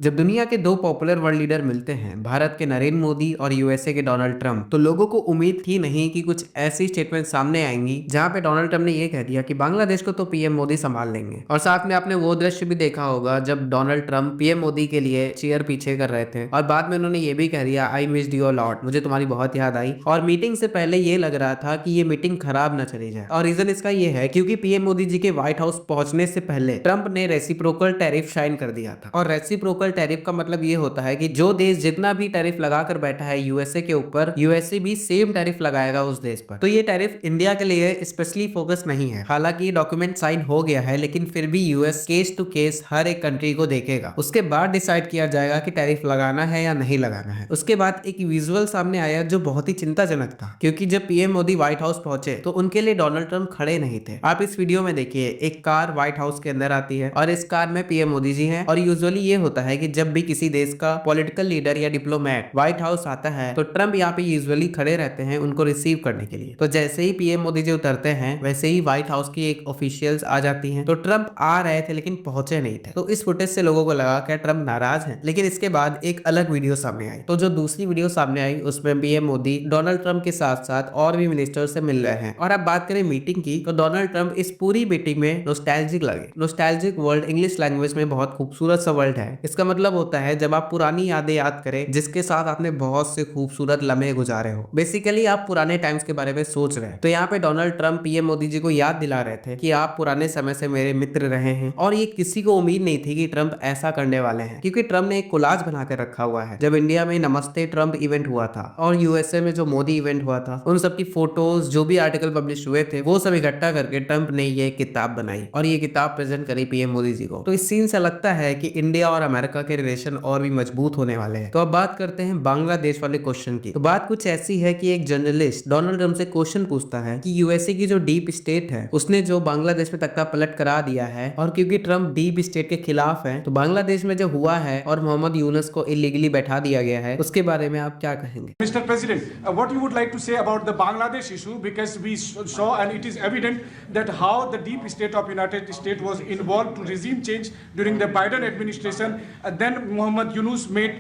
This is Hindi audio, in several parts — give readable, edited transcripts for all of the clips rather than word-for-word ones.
जब दुनिया के दो पॉपुलर वर्ल्ड लीडर मिलते हैं, भारत के नरेंद्र मोदी और यूएसए के डोनाल्ड ट्रंप, तो लोगों को उम्मीद थी नहीं कि कुछ ऐसी स्टेटमेंट सामने आएंगी जहां पे डोनाल्ड ट्रंप ने ये कह दिया कि बांग्लादेश को तो पीएम मोदी संभाल लेंगे। और साथ में आपने वो दृश्य भी देखा होगा जब डोनाल्ड ट्रंप पीएम मोदी के लिए चेयर पीछे कर रहे थे और बाद में उन्होंने ये भी कह दिया, I missed you a lot, मुझे तुम्हारी बहुत याद आई। और मीटिंग से पहले ये लग रहा था कि ये मीटिंग खराब न चली जाए। और रीजन इसका ये है क्योंकि पीएम मोदी जी के व्हाइट हाउस पहुंचने से पहले ट्रंप ने रेसिप्रोकल टैरिफ साइन कर दिया था। और रेसिप्रोकल टैरिफ का मतलब ये होता है कि जो देश जितना भी टैरिफ लगा कर बैठा है यूएसए के ऊपर, यूएसए भी सेम टैरिफ लगाएगा उस देश पर। तो ये टैरिफ इंडिया के लिए स्पेशली फोकस नहीं है। हालांकि डॉक्यूमेंट साइन हो गया है, लेकिन फिर भी यूएस केस टू केस हर एक कंट्री को देखेगा। उसके बाद डिसाइड किया जाएगा कि टैरिफ लगाना है या नहीं लगाना है। उसके बाद एक विजुअल सामने आया जो बहुत ही चिंताजनक था, क्योंकि जब पीएम मोदी व्हाइट हाउस पहुंचे तो उनके लिए डोनाल्ड ट्रंप खड़े नहीं थे। आप इस वीडियो में देखिए, एक कार व्हाइट हाउस के अंदर आती है और इस कार में पीएम मोदी जी हैं। और यूजुअली ये होता है कि जब भी किसी देश का पॉलिटिकल लीडर या डिप्लोमेट व्हाइट हाउस आता है तो ट्रंप यहाँ पे यूजुअली खड़े रहते हैं उनको रिसीव करने के लिए। तो जैसे ही पीएम मोदी जी उतरते हैं वैसे ही व्हाइट हाउस की एक ऑफिशियल्स आ जाती हैं। तो ट्रंप आ रहे थे लेकिन पहुंचे नहीं थे। तो इस फुटेज से लोगों को लगा कि ट्रंप नाराज हैं। लेकिन इसके बाद एक अलग वीडियो सामने आई। तो जो दूसरी वीडियो सामने आई उसमें पीएम मोदी डोनाल्ड ट्रंप के साथ साथ और भी मिनिस्टर से मिल रहे हैं। और अब बात करें मीटिंग की, तो डोनाल्ड ट्रंप इस पूरी मीटिंग में नॉस्टैल्जिक लगे। नॉस्टैल्जिक वर्ड इंग्लिश लैंग्वेज में बहुत खूबसूरत सा वर्ड है। इसका मतलब होता है जब आप पुरानी यादें याद करें जिसके साथ आपने बहुत से खूबसूरत लम्हे गुजारे हो। बेसिकली आप पुराने टाइम्स के बारे में सोच रहे हैं। तो यहाँ पे Donald Trump PM Modi ji को याद दिला रहे थे कि आप पुराने समय से मेरे मित्र रहे हैं। और ये किसी को उम्मीद नहीं थी कि ट्रंप ऐसा करने वाले हैं, क्योंकि ट्रंप ने एक कोलाज बना के रखा हुआ है। जब इंडिया में नमस्ते ट्रंप इवेंट हुआ था और यूएसए में जो मोदी इवेंट हुआ था, उन सबकी फोटोज जो भी आर्टिकल पब्लिश हुए थे वो सब इकट्ठा करके ट्रंप ने ये किताब बनाई और ये किताब प्रेजेंट करी पीएम मोदी जी को। तो इस सीन से लगता है कि इंडिया और अमेरिका के रिलेशन और भी मजबूत होने वाले हैं। तो अब बात करते हैं बांग्लादेश वाले क्वेश्चन की। तो बात कुछ ऐसी है कि एक जर्नलिस्ट डोनाल्ड ट्रंप से क्वेश्चन पूछता है कि यूएसए की जो डीप स्टेट है उसने जो बांग्लादेश में तख्ता पलट करा दिया है, और क्योंकि ट्रंप डीप स्टेट के खिलाफ है तो बांग्लादेश में जो हुआ है और मोहम्मद यूनुस को इलीगली बैठा दिया गया है, उसके बारे में आप क्या कहेंगे? Mr. President, what you would like to say about the Bangladesh issue, because we saw and it is evident that how the deep state of United States was involved to regime change during the Biden administration. Then Mohammed Yunus made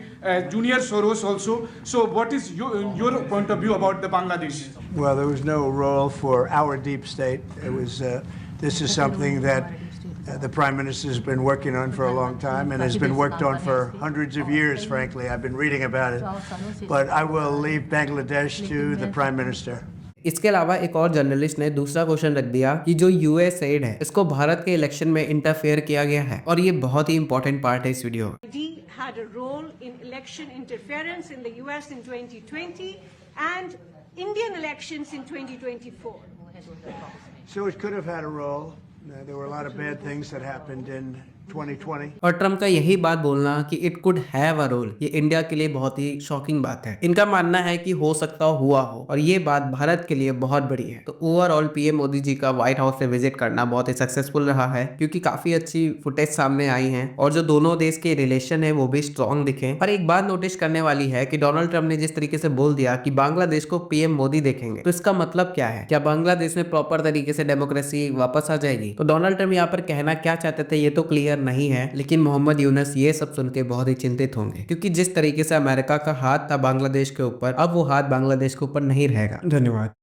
Junior Soros also. So what is your point of view about the Bangladesh? Well, there was no role for our deep state. It was this is something that the Prime Minister has been working on for a long time and has been worked on for hundreds of years, frankly. I've been reading about it. But I will leave Bangladesh to the Prime Minister. इसके अलावा एक और जर्नलिस्ट ने दूसरा क्वेश्चन रख दिया कि जो यूएसएड है इसको भारत के इलेक्शन में इंटरफेयर किया गया है, और ये बहुत ही इंपॉर्टेंट पार्ट है इस वीडियो में। Had a role in election interference in the US in 2020 and Indian elections in 2024. So it could have had a role. There were a lot of bad things that happened in 2020. और ट्रंप का यही बात बोलना कि it could have a role, ये इंडिया के लिए बहुत ही शॉकिंग बात है। इनका मानना है कि हो सकता हुआ हो, और ये बात भारत के लिए बहुत बड़ी है। तो ओवरऑल पीएम मोदी जी का व्हाइट हाउस से विजिट करना बहुत ही सक्सेसफुल रहा है, क्योंकि काफी अच्छी फुटेज सामने आई है और जो दोनों देश के रिलेशन है वो भी स्ट्रॉन्ग दिखे। और एक बात नोटिस करने वाली है कि डोनाल्ड ट्रंप ने जिस तरीके से बोल दिया कि बांग्लादेश को पीएम मोदी देखेंगे, तो इसका मतलब क्या है? क्या बांग्लादेश में प्रॉपर तरीके से डेमोक्रेसी वापस आ जाएगी? तो डोनाल्ड ट्रंप यहाँ पर कहना क्या चाहते थे ये तो क्लियर नहीं है, लेकिन मोहम्मद यूनुस ये सब सुन के बहुत ही चिंतित होंगे, क्योंकि जिस तरीके से अमेरिका का हाथ था बांग्लादेश के ऊपर, अब वो हाथ बांग्लादेश के ऊपर नहीं रहेगा। धन्यवाद।